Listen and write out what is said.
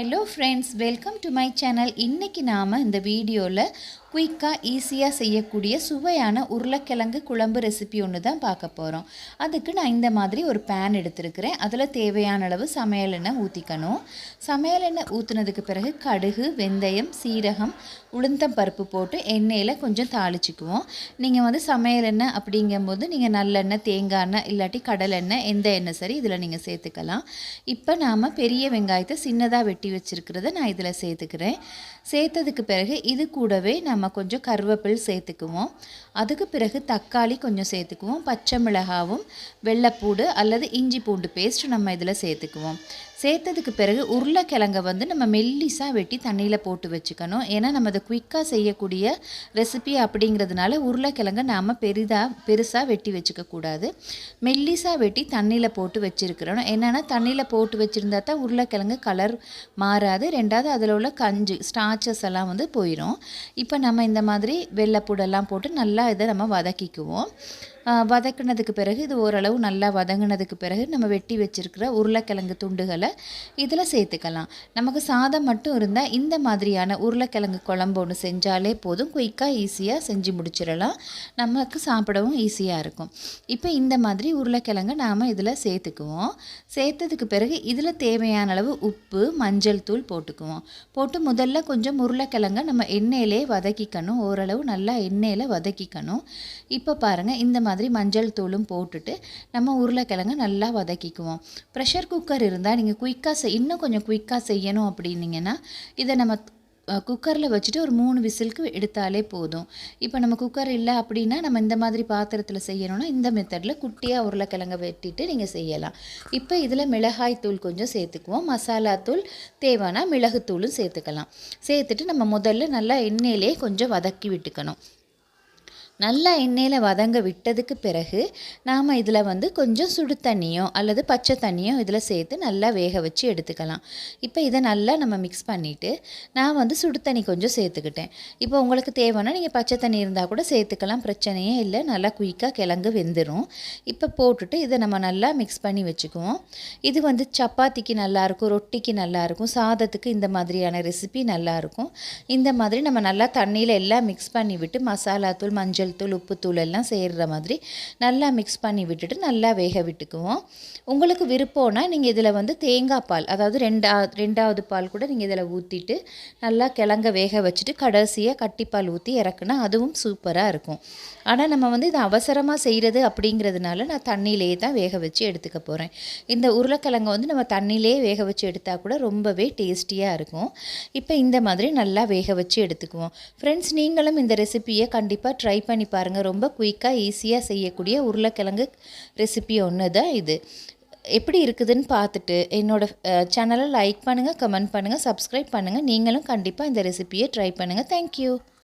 Hello friends, welcome to my channel. இன்றைக்கி நாம் இந்த வீடியோவில் குயிக்காக ஈஸியாக செய்யக்கூடிய சுவையான உருளைக்கிழங்கு குழம்பு ரெசிபி ஒன்று தான் பார்க்க போகிறோம். அதுக்கு நான் இந்த மாதிரி ஒரு பேன் எடுத்துருக்கிறேன். அதில் தேவையான அளவு சமையல் எண்ணெய் ஊற்றிக்கணும். சமையல் எண்ணெய் ஊற்றுனதுக்கு பிறகு கடுகு, வெந்தயம், சீரகம், உளுந்தம் பருப்பு போட்டு எண்ணெயில் கொஞ்சம் தாளிச்சிக்குவோம். நீங்கள் சமையல் எண்ணெய் அப்படிங்கும்போது நீங்கள் நல்லெண்ணெய், தேங்காய் எண்ணெய் இல்லாட்டி கடலெண்ணெய் எந்த எண்ணெய் சரி இதில் நீங்கள் சேர்த்துக்கலாம். இப்போ நாம் பெரிய வெங்காயத்தை சின்னதாக வெட்டி வச்சுருக்கிறத நான் இதில் சேர்த்துக்கிறேன். சேர்த்ததுக்கு பிறகு இது கூடவே நம்ம கொஞ்சம் கருவேப்பிலை சேர்த்துக்குவோம். அதுக்கு பிறகு தக்காளி கொஞ்சம் சேர்த்துக்குவோம். பச்சை மிளகாவும் வெள்ளைப்பூடு அல்லது இஞ்சி பூண்டு பேஸ்ட் நம்ம இதில் சேர்த்துக்குவோம். சேர்த்ததுக்கு பிறகு உருளைக்கிழங்கை நம்ம மெல்லிஸாக வெட்டி தண்ணியில் போட்டு வச்சுக்கணும். ஏன்னா நம்ம அதை குயிக்காக செய்யக்கூடிய ரெசிபி அப்படிங்கிறதுனால உருளைக்கிழங்கை நாம் பெருசாக வெட்டி வச்சுக்கக்கூடாது. மெல்லிஸாக வெட்டி தண்ணியில் போட்டு வச்சுருக்கிறோம். என்னென்னா தண்ணியில் போட்டு வச்சுருந்தா தான் உருளைக்கிழங்கு கலர் மாறாது. ரெண்டாவது அதில் உள்ள ஸ்டார்ச்சஸ் எல்லாம் போயிடும். இப்போ நம்ம இந்த மாதிரி வெள்ளைப்பூடெல்லாம் போட்டு நல்லா இதை நம்ம வதக்கிக்குவோம். வதக்கினதுக்கு பிறகு இது ஓரளவு நல்லா வதங்கினதுக்கு பிறகு நம்ம வெட்டி வச்சுருக்கிற உருளைக்கிழங்கு துண்டுகளை இதில் சேர்த்துக்கலாம். நமக்கு சாதம் மட்டும் இருந்தால் இந்த மாதிரியான உருளைக்கிழங்கு குழம்பு ஒன்று செஞ்சாலே போதும். குயிக்காக ஈஸியாக செஞ்சு முடிச்சிடலாம். நமக்கு சாப்பிடவும் ஈஸியாக இருக்கும். இப்போ இந்த மாதிரி உருளைக்கிழங்கு நாம் இதில் சேர்த்துக்குவோம். சேர்த்ததுக்கு பிறகு இதில் தேவையான அளவு உப்பு, மஞ்சள் தூள் போட்டுக்குவோம். போட்டு முதல்ல கொஞ்சம் உருளைக்கிழங்கை நம்ம எண்ணெயிலே வதக்கிக்கணும். ஓரளவு நல்லா எண்ணெயில் வதக்கிக்கணும். இப்போ பாருங்கள், இந்த மாதிரி மஞ்சள் தூளும் போட்டுட்டு நம்ம உருளைக்கிழங்கை நல்லா வதக்கிக்குவோம். ப்ரெஷர் குக்கர் இருந்தால் நீங்கள் இன்னும் கொஞ்சம் குயிக்காக செய்யணும் அப்படின்னீங்கன்னா இதை நம்ம குக்கரில் வச்சுட்டு ஒரு 3 விசிலுக்கு எடுத்தாலே போதும். இப்போ நம்ம குக்கர் இல்லை அப்படின்னா நம்ம இந்த மாதிரி பாத்திரத்தில் செய்யணும்னா இந்த மெத்தடில் குட்டியாக உருளைக்கிழங்கை வெட்டிட்டு நீங்கள் செய்யலாம். இப்போ இதில் மிளகாய் தூள் கொஞ்சம் சேர்த்துக்குவோம். மசாலா தூள் தேவைன்னா மிளகுத்தூளும் சேர்த்துக்கலாம். சேர்த்துட்டு நம்ம முதல்ல நல்லா எண்ணெயிலே கொஞ்சம் வதக்கி விட்டுக்கணும். நல்லா எண்ணெயில் வதங்க விட்டதுக்கு பிறகு நாம் இதில் கொஞ்சம் சுடு தண்ணியோ அல்லது பச்சை தண்ணியோ இதில் சேர்த்து நல்லா வேக வச்சு எடுத்துக்கலாம். இப்போ இதை நல்லா நம்ம மிக்ஸ் பண்ணிவிட்டு நான் சுடு தண்ணி கொஞ்சம் சேர்த்துக்கிட்டேன். இப்போ உங்களுக்கு தேவைன்னா நீங்கள் பச்சை தண்ணி இருந்தால் கூட சேர்த்துக்கலாம், பிரச்சனையே இல்லை. நல்லா குயிக்காக கிழங்கு வெந்துடும். இப்போ போட்டுட்டு இதை நம்ம நல்லா மிக்ஸ் பண்ணி வச்சுக்குவோம். இது சப்பாத்திக்கு நல்லாயிருக்கும், ரொட்டிக்கு நல்லாயிருக்கும், சாதத்துக்கு இந்த மாதிரியான ரெசிபி நல்லாயிருக்கும். இந்த மாதிரி நம்ம நல்லா தண்ணியில் எல்லாம் மிக்ஸ் பண்ணி விட்டு மசாலா தூள், மஞ்சள் தூள், உப்புத்தூள் எல்லாம் சேர்கிற மாதிரி நல்லா மிக்ஸ் பண்ணி விட்டுட்டு நல்லா வேக விட்டுக்குவோம். உங்களுக்கு விருப்பம்னா நீங்கள் இதில் தேங்காய் பால், அதாவது ரெண்டாவது பால் கூட நீங்கள் இதில் ஊற்றிட்டு நல்லா கிழங்க வேக வச்சுட்டு கடைசியாக கட்டிப்பால் ஊற்றி இறக்குனா அதுவும் சூப்பராக இருக்கும். ஆனால் நம்ம இதை அவசரமாக செய்கிறது அப்படிங்கிறதுனால நான் தண்ணியிலேயே தான் வேக வச்சு எடுத்துக்க போகிறேன். இந்த உருளைக்கிழங்கை நம்ம தண்ணியிலே வேக வச்சு எடுத்தால் கூட ரொம்பவே டேஸ்டியாக இருக்கும். இப்போ இந்த மாதிரி நல்லா வேக வச்சு எடுத்துக்குவோம். ஃப்ரெண்ட்ஸ், நீங்களும் இந்த ரெசிபியை கண்டிப்பாக ட்ரை பண்ணி பாருங்கள். ரொம்ப குயிக்காக ஈஸியாக செய்யக்கூடிய உருளைக்கிழங்கு ரெசிபி ஒன்று தான் இது. எப்படி இருக்குதுன்னு பார்த்துட்டு என்னோடய சேனலை லைக் பண்ணுங்கள், கமெண்ட் பண்ணுங்கள், சப்ஸ்கிரைப் பண்ணுங்கள். நீங்களும் கண்டிப்பாக இந்த ரெசிபியை ட்ரை பண்ணுங்கள். தேங்க்யூ.